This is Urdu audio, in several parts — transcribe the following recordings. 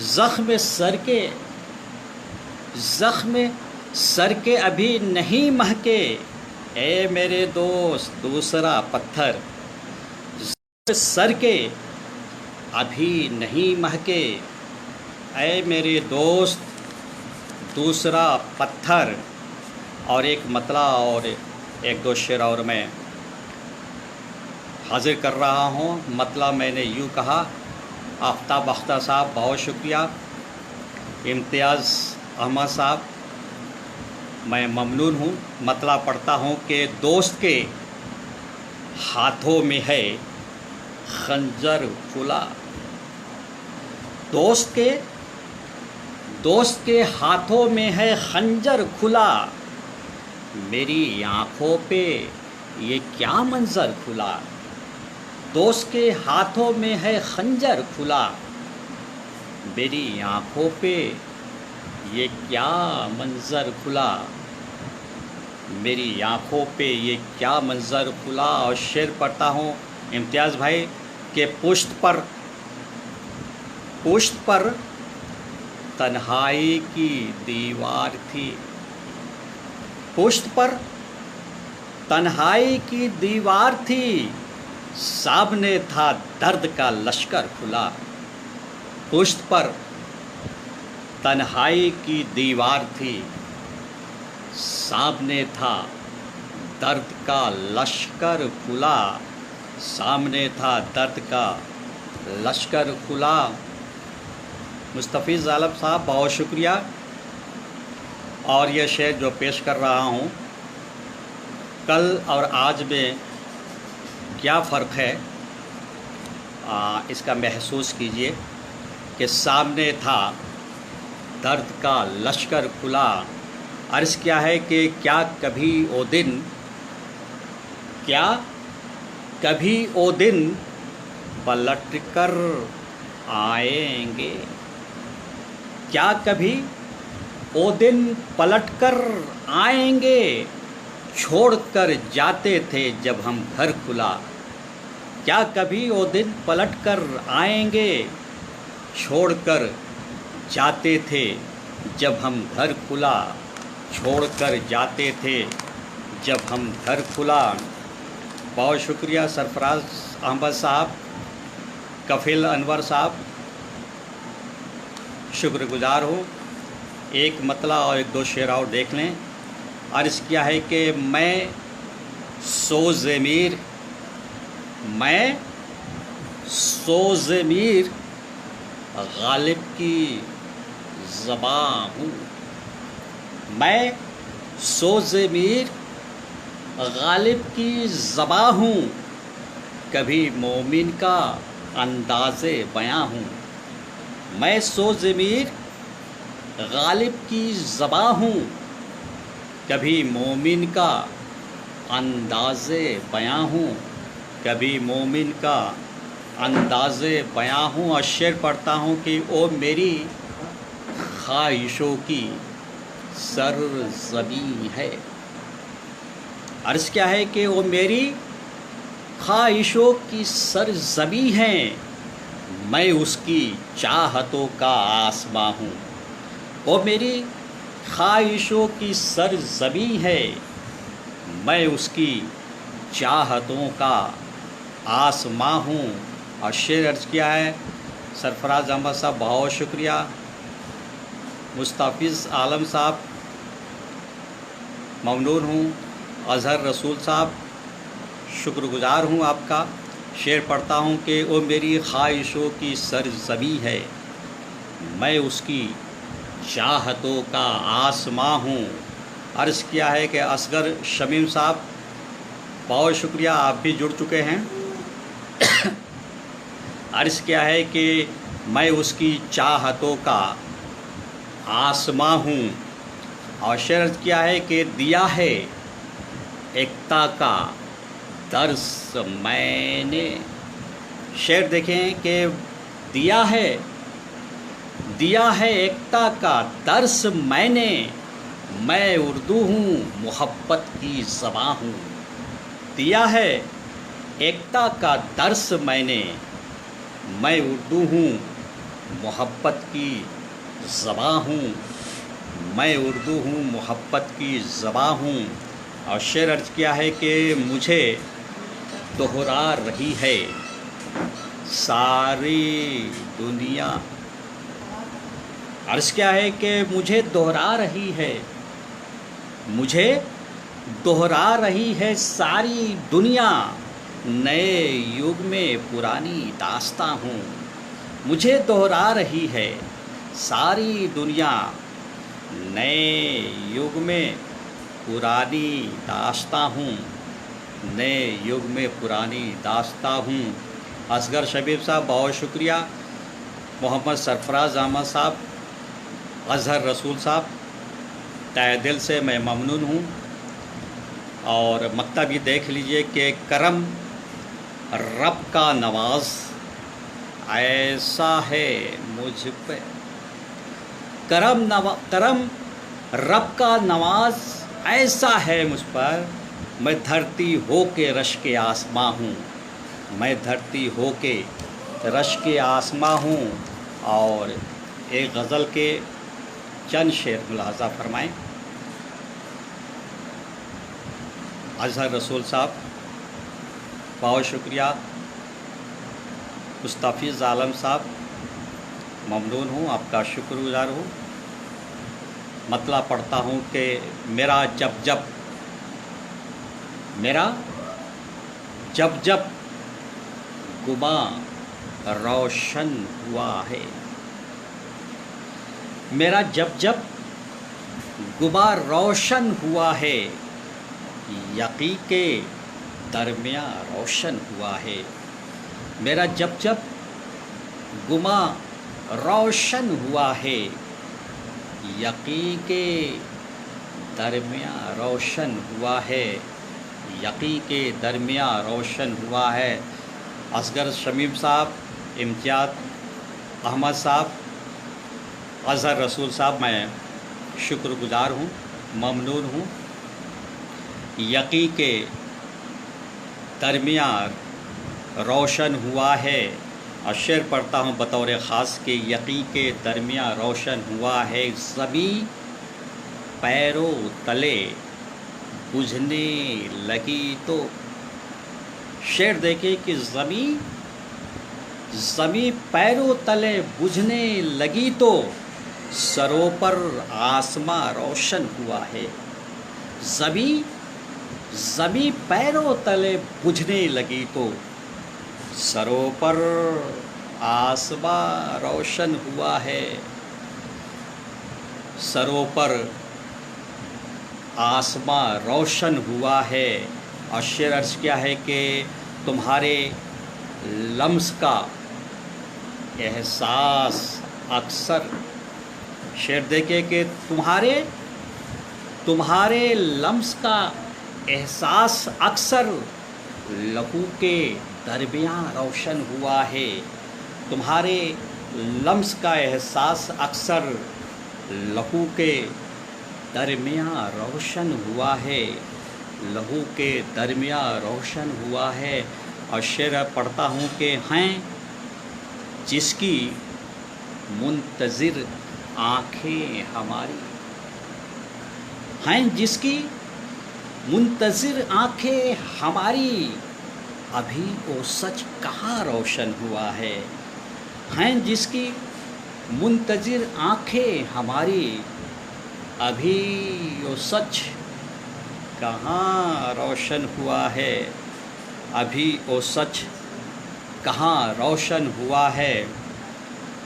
زخم سر کے ابھی نہیں مہکے، اے میرے دوست دوسرا پتھر، زخم سر کے ابھی نہیں مہکے، اے میرے دوست دوسرا پتھر۔ اور ایک مطلع اور ایک دو شعر اور میں حاضر کر رہا ہوں۔ مطلع میں نے یوں کہا، آفتاب اختر صاحب بہت شکریہ، امتیاز احمد صاحب میں ممنون ہوں۔ مطلع پڑھتا ہوں کہ دوست کے ہاتھوں میں ہے خنجر کھلا، دوست کے ہاتھوں میں ہے خنجر کھلا، میری آنکھوں پہ یہ کیا منظر کھلا، دوست کے ہاتھوں میں ہے خنجر کھلا، میری آنکھوں پہ یہ کیا منظر کھلا، میری آنکھوں پہ یہ کیا منظر کھلا۔ اور شعر پڑھتا ہوں امتیاز بھائی کہ پشت پر تنہائی کی دیوار تھی، پشت پر تنہائی کی دیوار تھی، سامنے تھا درد کا لشکر کھلا، پشت پر تنہائی کی دیوار تھی، سامنے تھا درد کا لشکر کھلا، سامنے تھا درد کا لشکر کھلا۔ مستفیض عالم صاحب بہت شکریہ۔ اور یہ شعر جو پیش کر رہا ہوں، کل اور آج میں کیا فرق ہے اس کا محسوس کیجئے کہ سامنے تھا درد کا لشکر کھلا۔ عرض کیا ہے کہ کیا کبھی او دن پلٹ کر آئیں گے، کیا کبھی او دن پلٹ کر آئیں گے، چھوڑ کر جاتے تھے جب ہم گھر کھلا، کیا کبھی او دن پلٹ کر آئیں گے، چھوڑ کر جاتے تھے جب ہم گھر کھلا، چھوڑ کر جاتے تھے جب ہم گھر کھلا۔ بہت شکریہ سرفراز احمد صاحب، کفیل انور صاحب، شکر گزار ہوں۔ ایک مطلع اور ایک دو شعر اور دیکھ لیں۔ عرض کیا ہے کہ میں سو ضمیر غالب کی زباں ہوں، میں سو ضمیر غالب کی زباں ہوں، کبھی مومن کا انداز بیاں ہوں، میں سو ضمیر غالب کی زباں ہوں، کبھی مومن کا انداز بیاں ہوں، کبھی مومن کا انداز بیاں ہوں۔ اور شعر پڑھتا ہوں کہ او میری خواہشوں کی سرزمین ہے، عرض کیا ہے کہ وہ میری خواہشوں کی سرزمین ہے، میں اس کی چاہتوں کا آسماں ہوں، وہ میری خواہشوں کی سرزمین ہے، میں اس کی چاہتوں کا آسماں ہوں۔ اور شعر عرض کیا ہے سرفراز احمد صاحب بہت شکریہ، مستفیض عالم صاحب ممنون ہوں، اظہر رسول صاحب شکر گزار ہوں آپ کا۔ شعر پڑھتا ہوں کہ وہ میری خواہشوں کی سرزمین ہے، میں اس کی چاہتوں کا آسماں ہوں۔ عرض کیا ہے کہ اصغر شمیم صاحب بہت شکریہ، آپ بھی جڑ چکے ہیں۔ عرض کیا ہے کہ میں اس کی چاہتوں کا آسماں ہوں۔ اور شعر عرض کیا ہے کہ دیا ہے ایکتا کا درس میں نے، شعر دیکھیں کہ دیا ہے ایکتا کا درس میں نے، میں اردو ہوں محبت کی زباں ہوں، دیا ہے ایکتا کا درس میں نے، میں اردو ہوں محبت کی زباں ہوں، میں اردو ہوں، محبت کی زباں ہوں. اور شعر عرض کیا ہے کہ مجھے دہرا رہی ہے ساری دنیا. عرض کیا ہے کہ مجھے دہرا رہی ہے، مجھے دہرا رہی ہے ساری دنیا. نئے یگ میں پرانی داستاں ہوں، مجھے دہرا رہی ہے ساری دنیا. نئے یگ میں پرانی داستاں ہوں، نئے یگ میں پرانی داستاں ہوں. اصغر شبیر صاحب بہت شکریہ. محمد سرفراز احمد صاحب، اظہر رسول صاحب، تہہ دل سے میں ممنون ہوں. اور مکتب یہ دیکھ لیجئے کہ کرم رب کا نواز ایسا ہے مجھ پہ. کرم رب کا نواز ایسا ہے مجھ پر. میں دھرتی ہو کے رشک آسماں ہوں، میں دھرتی ہو کے رشک آسماں ہوں. اور ایک غزل کے چند شعر ملاحظہ فرمائیں. اظہر رسول صاحب بہت شکریہ. مستفیض عالم صاحب ممنون ہوں، آپ کا شکر گزار ہوں. مطلع پڑھتا ہوں کہ میرا جب جب گماں روشن ہوا ہے. میرا جب گماں روشن ہوا ہے، یقین کے درمیاں روشن ہوا ہے. میرا جب گماں روشن ہوا ہے، یقین کے درمیاں روشن ہوا ہے، یقین کے درمیاں روشن ہوا ہے. اصغر شمیم صاحب، امتیاز احمد صاحب، اظہر رسول صاحب، میں شکر گزار ہوں، ممنون ہوں. یقین کے درمیان روشن ہوا ہے. اور شعر پڑھتا ہوں بطور خاص کہ یقین کے درمیان روشن ہوا ہے، زمیں پیروں تلے بجھنے لگی تو. شعر دیکھیں کہ زمیں پیروں تلے بجھنے لگی تو سروں پر آسماں روشن ہوا ہے. زمیں پیروں تلے بجھنے لگی تو سروں پر آسماں روشن ہوا ہے. سروں پر آسماں روشن ہوا ہے. اور شعر عرض کیا ہے کہ تمہارے لمس کا احساس اکثر. شعر دیکھے کہ تمہارے لمس کا احساس اکثر لہو کے درمیاں روشن ہوا ہے. تمہارے لمس کا احساس اکثر لہو کے درمیاں روشن ہوا ہے، لہو کے درمیاں روشن ہوا ہے. اور شعر پڑھتا ہوں کہ ہیں جس کی منتظر آنکھیں ہماری، ہیں جس کی منتظر آنکھیں ہماری، ابھی وہ سچ کہاں روشن ہوا ہے. ہیں جس کی منتظر آنکھیں ہماری، ابھی وہ سچ کہاں روشن ہوا ہے، ابھی وہ سچ کہاں روشن ہوا ہے.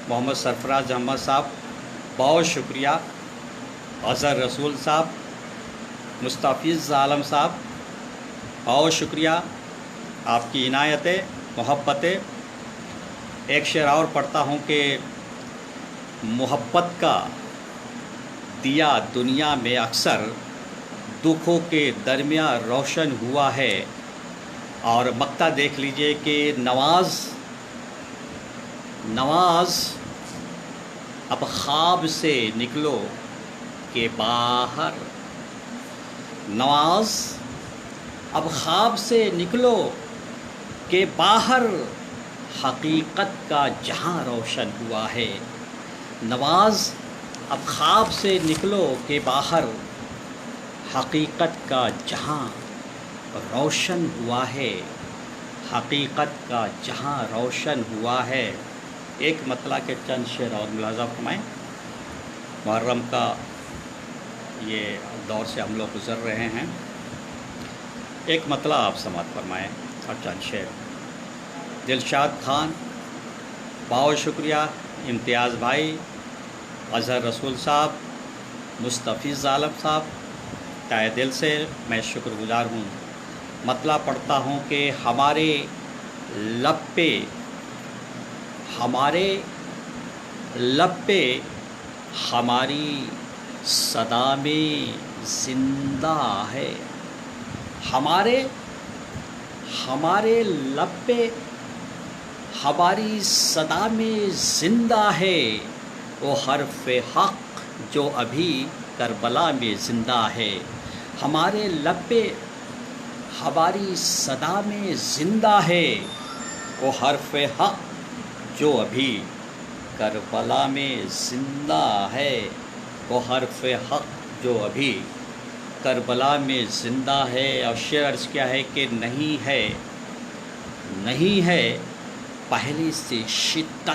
محمد سرفراز احمد صاحب بہت شکریہ. اظہر رسول صاحب، مستفیض عالم صاحب بہت شکریہ. آپ کی عنایتیں، محبتیں. ایک شعر اور پڑھتا ہوں کہ محبت کا دیا دنیا میں اکثر دکھوں کے درمیان روشن ہوا ہے. اور مقطع دیکھ لیجئے کہ نواز اب خواب سے نکلو کہ باہر. نواز اب خواب سے نکلو کہ باہر حقیقت کا جہاں روشن ہوا ہے۔ نواز اب خواب سے نکلو کہ باہر، حقیقت کا جہاں روشن ہوا ہے، حقیقت کا جہاں روشن ہوا ہے۔ ایک مطلع کے چند شعر اور ملاحظہ فرمائیں۔ محرم کا یہ دور سے ہم لوگ گزر رہے ہیں، ایک مطلع آپ سماعت فرمائیں اور چند شعر۔ دلشاد خان، بہت شکریہ۔ امتیاز بھائی، اظہر رسول صاحب، مستفیض عالم صاحب، تہہ دل سے میں شکر گزار ہوں۔ مطلع پڑھتا ہوں کہ ہمارے لب پہ ہماری صدا میں زندہ ہے، ہمارے لب پہ ہماری صدا میں زندہ ہے، وہ حرف حق جو ابھی کربلا میں زندہ ہے۔ ہمارے لب پہ ہماری صدا میں زندہ ہے، وہ حرف حق جو ابھی کربلا میں زندہ ہے، وہ حرف حق جو ابھی کربلا میں زندہ ہے۔ اور شعر عرض کیا ہے کہ نہیں ہے پہلے سے شدت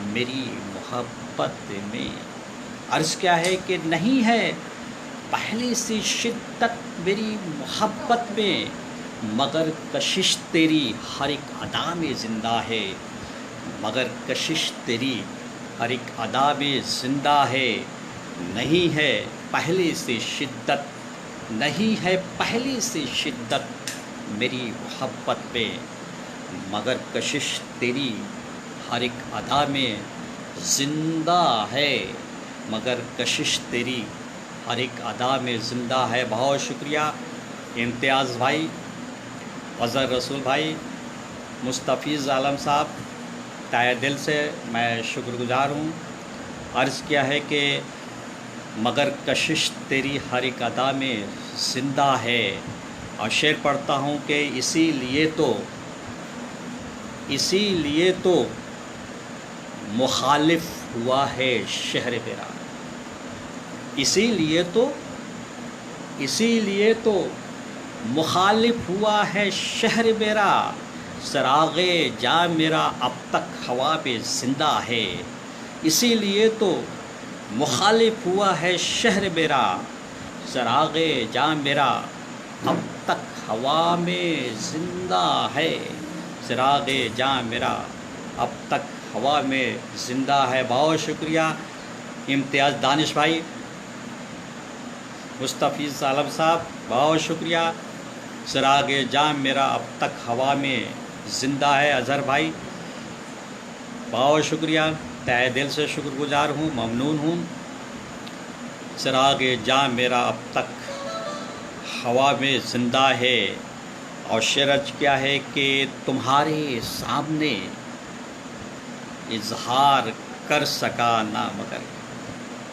میری محبت میں، عرض کیا ہے کہ نہیں ہے پہلے سے شدت میری محبت میں، مگر کشش تیری ہر ایک ادا میں زندہ ہے، مگر کشش تیری ہر ایک ادا میں زندہ ہے۔ نہیں ہے پہلے سے شدت، نہیں ہے پہلے سے شدت میری محبت میں، مگر کشش تیری ہر ایک ادا میں زندہ ہے، مگر کشش تیری ہر ایک ادا میں زندہ ہے۔ بہت شکریہ امتیاز بھائی، اظہر رسول بھائی، مستفیض عالم صاحب، تہہ دل سے میں شکر گزار ہوں۔ عرض کیا ہے کہ مگر کشش تیری ہر ایک ادا میں زندہ ہے۔ اور شعر پڑھتا ہوں کہ اسی لیے تو مخالف ہوا ہے شہر میرا، اسی لیے تو مخالف ہوا ہے شہر میرا، چراغ جاں میرا اب تک ہوا میں زندہ ہے، اسی لیے تو مخالف ہوا ہے شہر میرا، چراغ جاں میرا اب تک ہوا میں زندہ ہے، چراغ جاں میرا اب تک ہوا میں زندہ ہے۔ بہت شکریہ امتیاز دانش بھائی، مستفیض عالم صاحب، بہت شکریہ۔ چراغ جاں میرا اب تک ہوا میں زندہ ہے۔ اظہر بھائی بہت شکریہ، تہہ دل سے شکر گزار ہوں، ممنون ہوں۔ چراغ جاں میرا اب تک ہوا میں زندہ ہے۔ اور شعر کیا ہے کہ تمہارے سامنے اظہار کر سکا نہ مگر،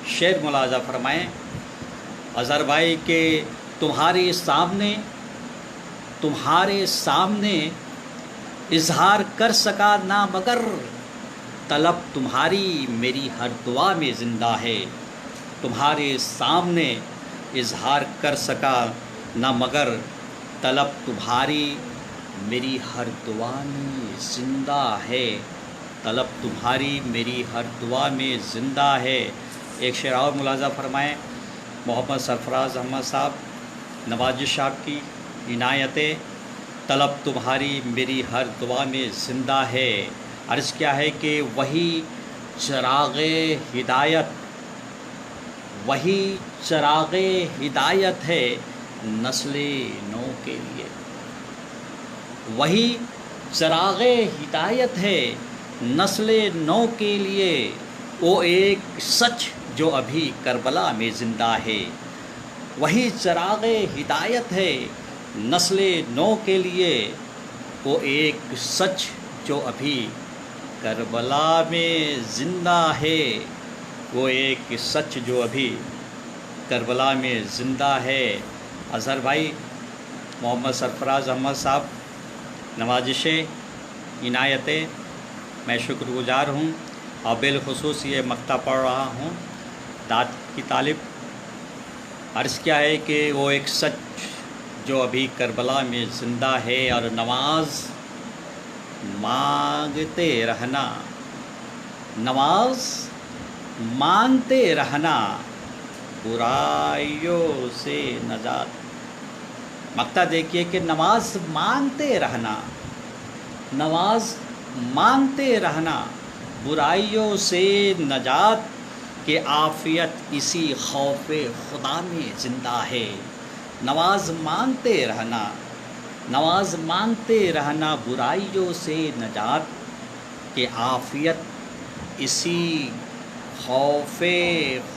شعر ملاحظہ فرمائیں اظہر بھائی کہ تمہارے سامنے اظہار کر سکا نہ مگر، طلب تمہاری میری ہر دعا میں زندہ ہے، تمہارے سامنے اظہار کر سکا نہ مگر، طلب تمہاری میری ہر دعا میں زندہ ہے، طلب تمہاری میری ہر دعا میں زندہ ہے۔ ایک شعر اور ملاحظہ فرمائیں، محمد سرفراز احمد صاحب، نوازش صاحب کی عنایتیں، طلب تمہاری میری ہر دعا میں زندہ ہے۔ عرض کیا ہے کہ وہی چراغ ہدایت ہے نسل نو کے لیے، وہی چراغ ہدایت ہے نسل نو کے لیے، وہ ایک سچ جو ابھی کربلا میں زندہ ہے، وہی چراغ ہدایت ہے نسل نو کے لیے، وہ ایک سچ جو ابھی کربلا میں زندہ ہے، وہ ایک سچ جو ابھی کربلا میں زندہ ہے۔ اظہر بھائی، محمد سرفراز احمد صاحب، نوازشیں عنایتیں میں شکر گزار ہوں، اور بالخصوص یہ مقطع پڑھ رہا ہوں داد کی طالب۔ عرض کیا ہے کہ وہ ایک سچ جو ابھی کربلا میں زندہ ہے، اور نماز مانگتے رہنا، نماز مانگتے رہنا برائیوں سے نجات۔ مقطع دیکھیے کہ نماز مانگتے رہنا، نماز مانگتے رہنا برائیوں سے نجات، کہ عافیت اسی خوف خدا میں زندہ ہے۔ نماز مانگتے رہنا، نماز مانگتے رہنا برائیوں سے نجات، کہ عافیت اسی خوف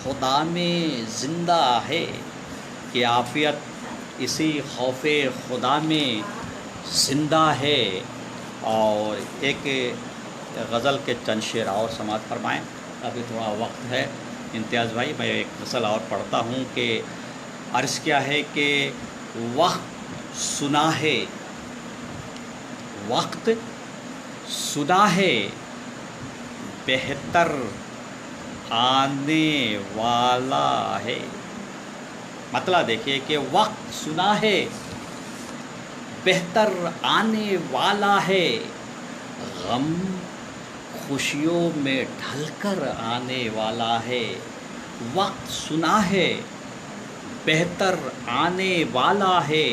خدا میں زندہ ہے، کہ عافیت اسی خوف خدا میں زندہ ہے۔ اور ایک غزل کے چند شعر اور سماعت فرمائیں، ابھی تھوڑا وقت ہے۔ امتیاز بھائی میں ایک غزل اور پڑھتا ہوں کہ عرض کیا ہے کہ وقت سنا ہے، وقت سنا ہے بہتر آنے والا ہے۔ مطلب دیکھیے کہ وقت سنا ہے بہتر آنے والا ہے، غم خوشیوں میں ڈھل کر آنے والا ہے۔ وقت سنا ہے بہتر آنے والا ہے،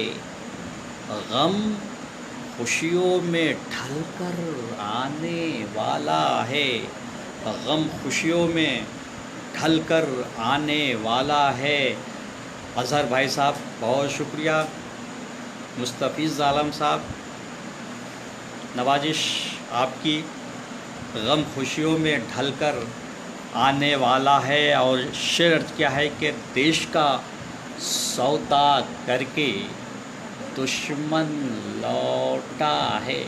غم خوشیوں میں ڈھل کر آنے والا ہے، غم خوشیوں میں ڈھل کر آنے والا ہے۔ اظہر بھائی صاحب بہت شکریہ، مستفیض عالم صاحب نوازش آپ کی، غم خوشیوں میں ڈھل کر آنے والا ہے۔ اور شعر کیا ہے کہ دیش کا سودا کر کے دشمن لوٹا ہے۔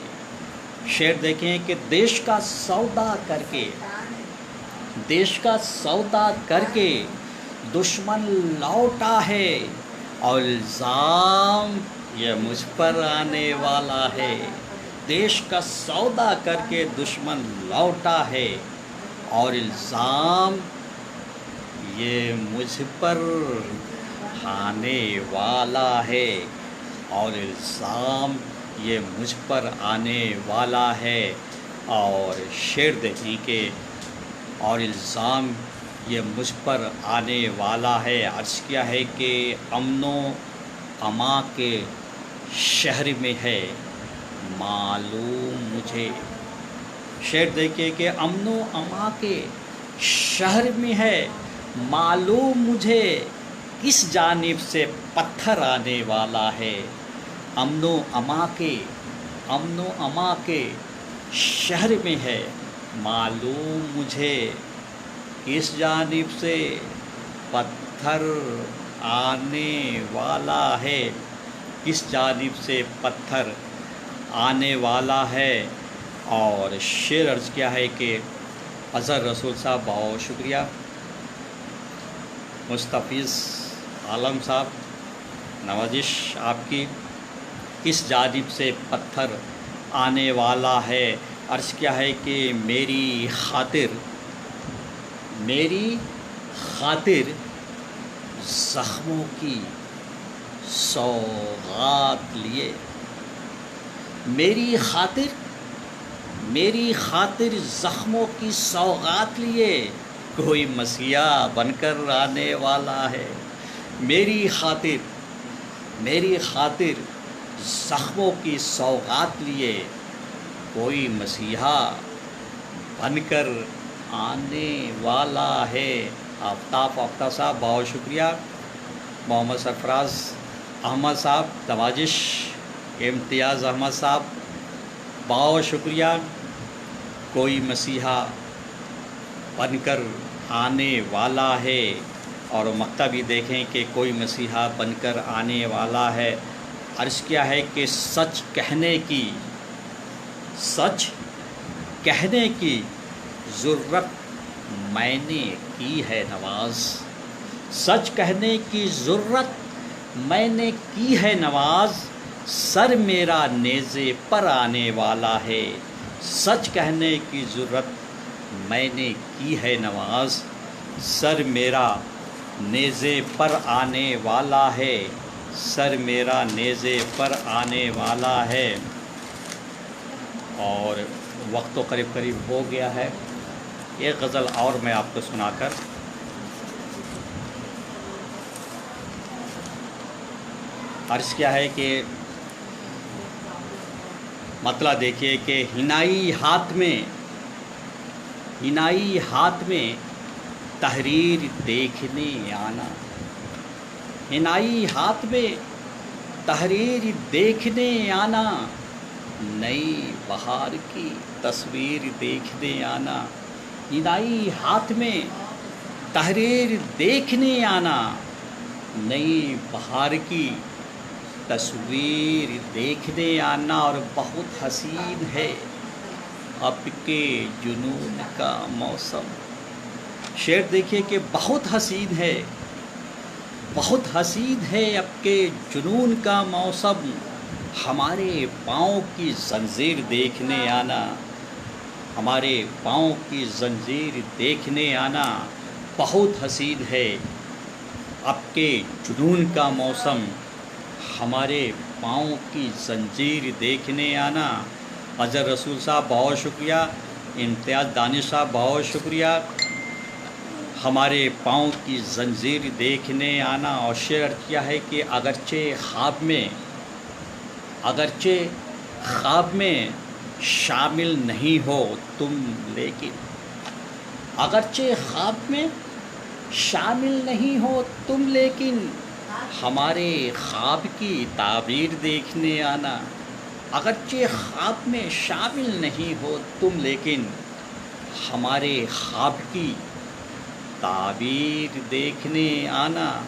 شعر دیکھیں کہ دیش کا سودا کر کے، دیش کا سودا کر کے دشمن لوٹا ہے، اور الزام یہ مجھ پر آنے والا ہے۔ دیش کا سودا کر کے دشمن لوٹا ہے، اور الزام یہ مجھ پر آنے والا ہے، اور الزام یہ مجھ پر آنے والا ہے۔ اور شعر دیکھیں کہ اور الزام یہ مجھ پر آنے والا ہے۔ عرض کیا ہے کہ امن و امان کے شہر میں ہے معلوم مجھے۔ شعر دیکھیے کہ امن و امان کے شہر میں ہے معلوم مجھے، کس جانب سے پتھر آنے والا ہے۔ امن و امان کے، امن و امان کے شہر میں ہے معلوم مجھے، کس جانب سے پتھر آنے والا ہے، کس جانب سے پتھر آنے والا ہے۔ اور شعر عرض کیا ہے کہ اظہر رسول صاحب بہت شکریہ، مستفیض عالم صاحب نوازش آپ کی، کس جانب سے پتھر آنے والا ہے۔ عرض کیا ہے کہ میری خاطر، میری خاطر زخموں کی سوغات لیے، میری خاطر، میری خاطر زخموں کی سوغات لیے کوئی مسیحا بن کر آنے والا ہے۔ میری خاطر، میری خاطر زخموں کی سوغات لیے کوئی مسیحا بن کر آنے والا ہے۔ آفتاب آفتاب صاحب بہت شکریہ، محمد سرفراز احمد صاحب نوازش، امتیاز احمد صاحب بہت شکریہ، کوئی مسیحا بن کر آنے والا ہے۔ اور مقطع بھی دیکھیں کہ کوئی مسیحا بن کر آنے والا ہے۔ عرض کیا ہے کہ سچ کہنے کی، سچ کہنے کی ضرورت میں نے کی ہے نواز، سچ کہنے کی ضرورت میں نے کی ہے نواز، سر میرا نیزے پر آنے والا ہے، سچ کہنے کی ضرورت میں نے کی ہے نواز، سر میرا نیزے پر آنے والا ہے، سر میرا نیزے پر آنے والا ہے۔ اور وقت تو قریب قریب ہو گیا ہے، ایک غزل اور میں آپ کو سنا کر عرض کیا ہے کہ مطلب دیکھیے کہ ہنائی ہاتھ میں تحریر دیکھنے آنا، ہنائی ہاتھ میں تحریر دیکھنے آنا، نئی بہار کی تصویر دیکھنے آنا، ہنائی ہاتھ میں تحریر دیکھنے آنا، نئی بہار کی تصویر دیکھنے آنا۔ اور بہت حسین ہے اب کے جنون کا موسم، شعر دیکھیے کہ بہت حسین ہے اب کے جنون کا موسم، ہمارے پاؤں کی زنجیر دیکھنے آنا، ہمارے پاؤں کی زنجیر دیکھنے آنا، بہت حسین ہے اب کے جنون کا موسم، ہمارے پاؤں کی زنجیر دیکھنے آنا۔ اظہر رسول صاحب بہت شکریہ، امتیاز دانش صاحب بہت شکریہ، ہمارے پاؤں کی زنجیر دیکھنے آنا۔ اور شعر کیا ہے کہ اگرچہ خواب میں شامل نہیں ہو تم لیکن، اگرچہ خواب میں شامل نہیں ہو تم لیکن، ہمارے خواب کی تعبیر دیکھنے آنا، اگرچہ خواب میں شامل نہیں ہو تم لیکن، ہمارے خواب کی تعبیر دیکھنے آنا،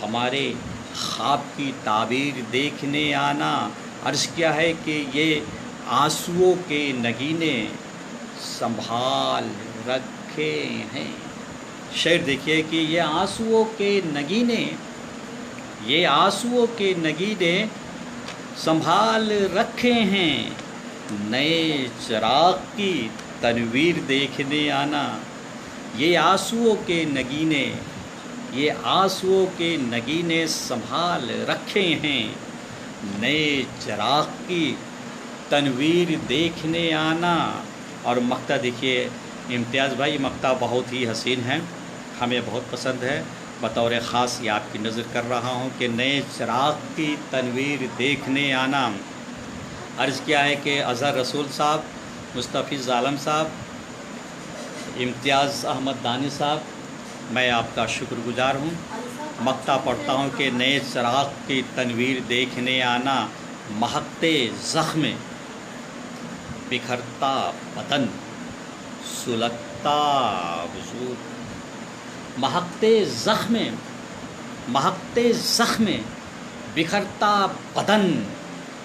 ہمارے خواب کی تعبیر دیکھنے آنا۔ عرض کیا ہے کہ یہ آنسوؤں کے نگینے سنبھال رکھے ہیں، شعر دیکھیے کہ یہ آنسوؤں کے نگینے سنبھال رکھے ہیں، نئے چراغ کی تنویر دیکھنے آنا، یہ آنسوؤں کے نگینے سنبھال رکھے ہیں، نئے چراغ کی تنویر دیکھنے آنا۔ اور مقطع دیکھیے امتیاز بھائی، مقطع بہت ہی حسین ہے، ہمیں بہت پسند ہے، بطور خاص یہ آپ کی نظر کر رہا ہوں کہ نئے چراغ کی تنویر دیکھنے آنا۔ عرض کیا ہے کہ اظہر رسول صاحب، مستفیض عالم صاحب، امتیاز احمد دانش صاحب، میں آپ کا شکر گزار ہوں۔ مقطع پڑھتا ہوں کہ نئے چراغ کی تنویر دیکھنے آنا، مہکتے زخم بکھرتا بدن سلگتا وجود، مہکتے زخم بکھرتا بدن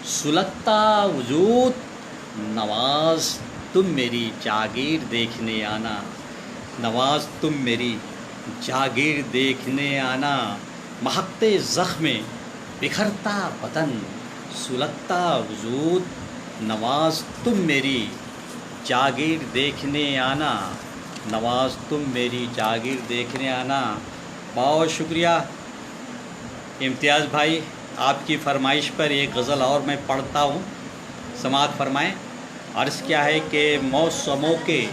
سلگتا وجود، نواز تم میری جاگیر دیکھنے آنا، نواز تم میری جاگیر دیکھنے آنا، مہکتے زخم بکھرتا بدن سلگتا وجود، نواز تم میری جاگیر دیکھنے آنا، نواز تم میری جاگیر دیکھنے آنا۔ بہت شکریہ امتیاز بھائی، آپ کی فرمائش پر ایک غزل اور میں پڑھتا ہوں، سماعت فرمائیں۔ عرض کیا ہے کہ موسموں کے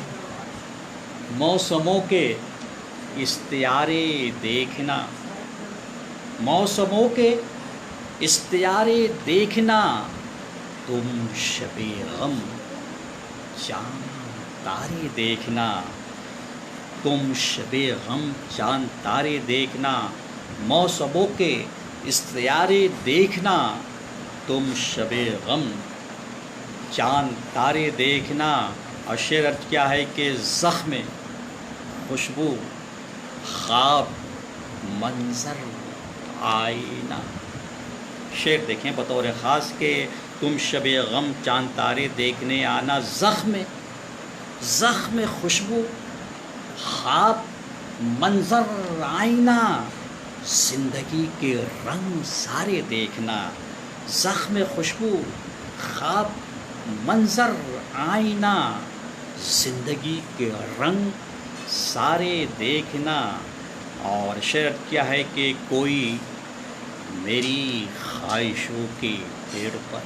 استعارے دیکھنا، موسموں کے استعارے دیکھنا، تم شب غم چاند تارے دیکھنا، تم شب غم چاند تارے دیکھنا، موسموں کے استعارے دیکھنا، تم شب غم چاند تارے دیکھنا۔ اور شعر ارج کیا ہے کہ زخم خوشبو خواب منظر آئینہ، شعر دیکھیں بطور خاص کہ تم شب غم چاند تارے دیکھنے آنا، زخم خوشبو خواب منظر آئینہ، زندگی کے رنگ سارے دیکھنا، زخم خوشبو خواب منظر آئینہ زندگی کے رنگ سارے دیکھنا. اور شرط کیا ہے کہ کوئی میری خواہشوں کے پیڑ پر،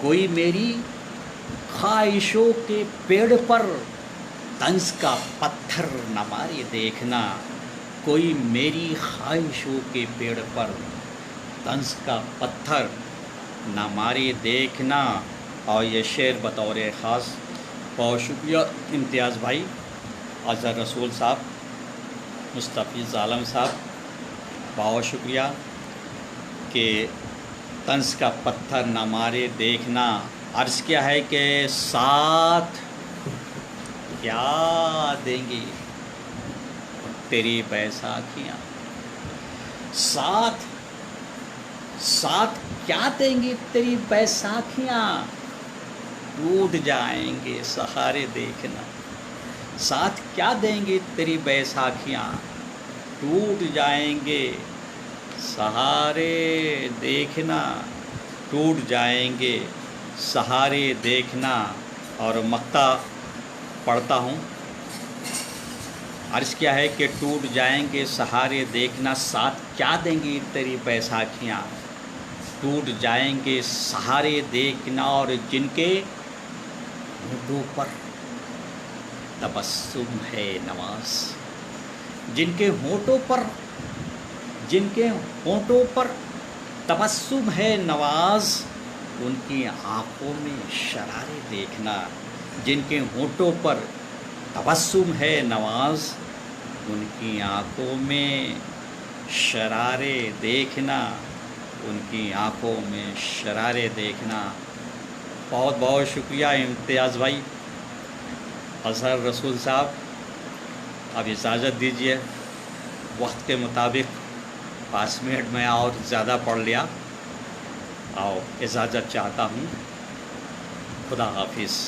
کوئی میری خواہشوں کے پیڑ پر طنز کا پتھر نہ مارے دیکھنا. کوئی میری خواہشوں کے پیڑ پر طنز کا پتھر نہ مارے دیکھنا. اور یہ شعر بطور خاص بہت شکریہ امتیاز بھائی، اظہر رسول صاحب، مستفیض عالم صاحب، بہت شکریہ کہ طنز کا پتھر نہ مارے دیکھنا. عرض کیا ہے کہ ساتھ کیا دیں گی تیری بیساکھیاں، ساتھ کیا دیں گی تیری بیساکھیاں، ٹوٹ جائیں گے سہارے دیکھنا. ساتھ کیا دیں گی تیری بیساکھیاں، ٹوٹ جائیں گے سہارے دیکھنا، ٹوٹ جائیں گے سہارے دیکھنا. اور مقطع پڑھتا ہوں. عرض کیا ہے کہ ٹوٹ جائیں گے سہارے دیکھنا، ساتھ کیا دیں گی تیری بیساکھیاں، ٹوٹ جائیں گے سہارے دیکھنا. اور جن کے ہونٹوں پر تبسم ہے نواز، جن کے ہونٹوں پر تبسم ہے نواز، ان کی آنکھوں میں شرارے دیکھنا. جن کے ہونٹوں پر تبسم ہے نواز، ان کی آنکھوں میں شرارے دیکھنا، ان کی آنکھوں میں شرارے دیکھنا. بہت بہت شکریہ امتیاز بھائی، اظہر رسول صاحب. اب اجازت دیجیے، وقت کے مطابق 5 منٹ میں اور زیادہ پڑھ لیا، اور اجازت چاہتا ہوں. خدا حافظ.